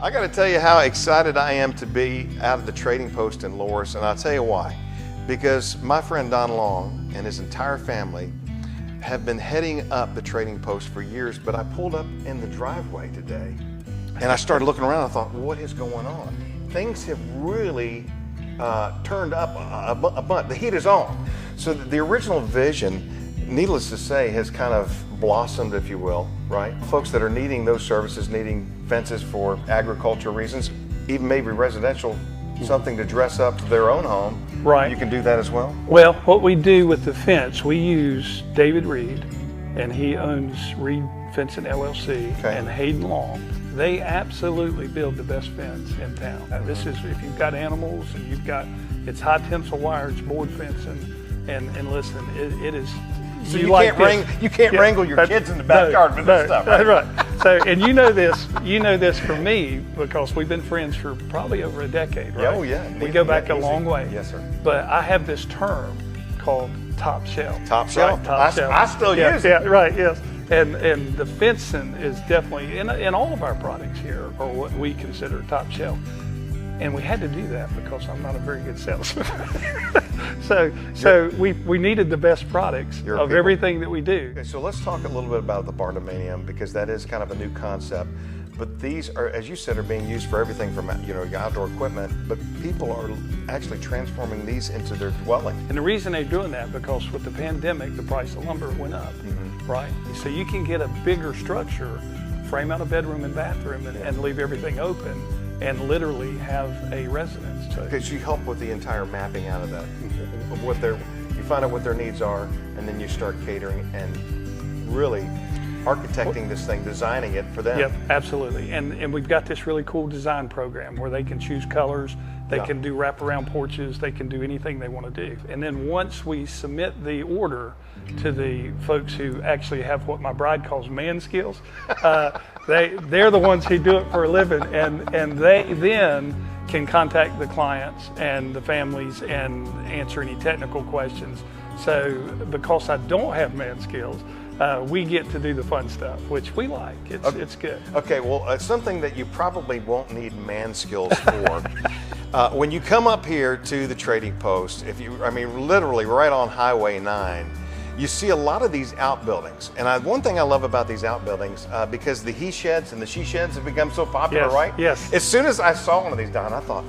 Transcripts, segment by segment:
I got to tell you how excited I am to be out of the Trading Post in Loris, and I'll tell you why. Because my friend Don Long and his entire family have been heading up the Trading Post for years, but I pulled up in the driveway today and I started looking around. I thought, what is going on? Things have really turned up a bunch. The heat is on. So the original vision, needless to say, has kind of blossomed, if you will, right? Folks that are needing those services, needing fences for agriculture reasons, even maybe residential, something to dress up their own home. Right. You can do that as well? Well, what we do with the fence, we use David Reed, and he owns Reed Fencing LLC, Okay. and Hayden Long. They absolutely build the best fence in town. This is, if you've got animals and you've got, it's high tensile wire, it's board fencing, and listen, it is. So you can't wrangle your kids in the backyard with this stuff, right? Right. So, and you know this from me because we've been friends for probably over a decade, right? Oh yeah. We go back a long way. Yes, sir. But I have this term called top shelf. Top shelf. Right, top shelf. I still use it. Yeah, right, yes. And the fencing is definitely, in all of our products here are what we consider top shelf. And we had to do that because I'm not a very good salesman. so we needed the best products of everything that we do. Okay, so let's talk a little bit about the Barndominium, because that is kind of a new concept. But these are, as you said, are being used for everything from your outdoor equipment, but people are actually transforming these into their dwelling. And the reason they're doing that, because with the pandemic, the price of lumber went up, right? So you can get a bigger structure, frame out a bedroom and bathroom, and leave everything open, and literally have a residence. Because you help with the entire mapping out of that, of what you find out what their needs are, and then you start catering and really architecting this thing, designing it for them. Yep, absolutely. And we've got this really cool design program where they can choose colors, they can do wraparound porches, they can do anything they want to do. And then once we submit the order to the folks who actually have what my bride calls man skills, they're the ones who do it for a living, and they then can contact the clients and the families and answer any technical questions. So because I don't have man skills, we get to do the fun stuff, which we like. It's good. Okay, well, something that you probably won't need man skills for. When you come up here to the Trading Post, literally right on Highway 9, you see a lot of these outbuildings. And one thing I love about these outbuildings, because the he sheds and the she sheds have become so popular, right? Yes. As soon as I saw one of these, Don, I thought,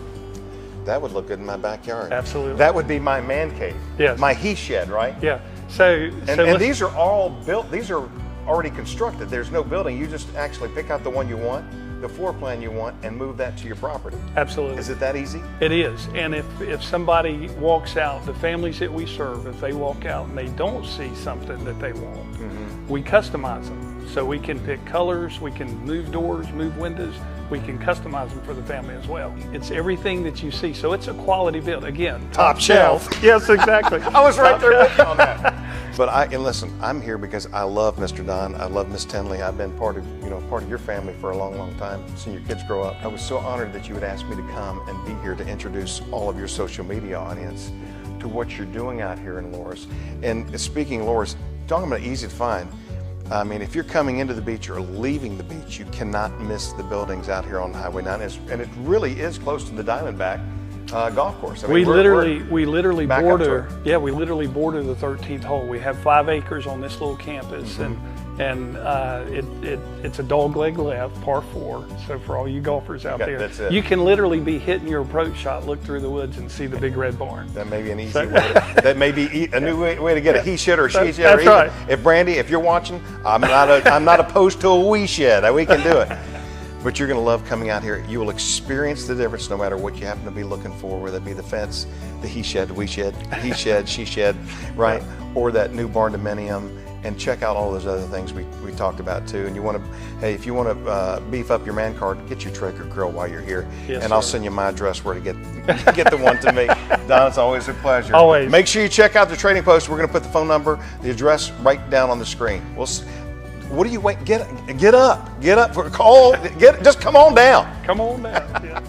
that would look good in my backyard. Absolutely. That would be my man cave. Yes. My he shed, right? Yeah. And these are all built, these are already constructed. There's no building. You just actually pick out the one you want, the floor plan you want, and move that to your property. Absolutely. Is it that easy? It is. And if somebody walks out, the families that we serve, if they walk out and they don't see something that they want, we customize them. So we can pick colors, we can move doors, move windows, we can customize them for the family as well. It's everything that you see. So it's a quality build. Again, top shelf. Yes, exactly. I was right there with you on that. But listen, I'm here because I love Mr. Don. I love Miss Tenley. I've been part of your family for a long, long time, seeing your kids grow up. I was so honored that you would ask me to come and be here to introduce all of your social media audience to what you're doing out here in Loris. And speaking of Loris, talking about easy to find, I mean, if you're coming into the beach or leaving the beach, you cannot miss the buildings out here on Highway 9. And it really is close to the Diamondback golf course. I mean, we literally border. Yeah, we literally border the 13th hole. We have 5 acres on this little campus, and it's a dog leg left, par 4. So for all you golfers out there, that's it. You can literally be hitting your approach shot, look through the woods, and see the big red barn. That may be an easy way. That may be a new way to get a he shed or a she shed. That's right. If Brandy, if you're watching, I'm not opposed to a we shed. We can do it. But you're going to love coming out here. You will experience the difference no matter what you happen to be looking for, whether it be the fence, the he shed, the we shed, he shed, she shed, right? Or that new Barndominium. And check out all those other things we talked about too. And if you want to beef up your man card, get your Traeger grill while you're here. Yes, and I'll send you my address where to get the one to me. Don, it's always a pleasure. Always. Make sure you check out the Trading Post. We're going to put the phone number, the address right down on the screen. What do you wait? Get up. Just come on down. Come on down. Yeah.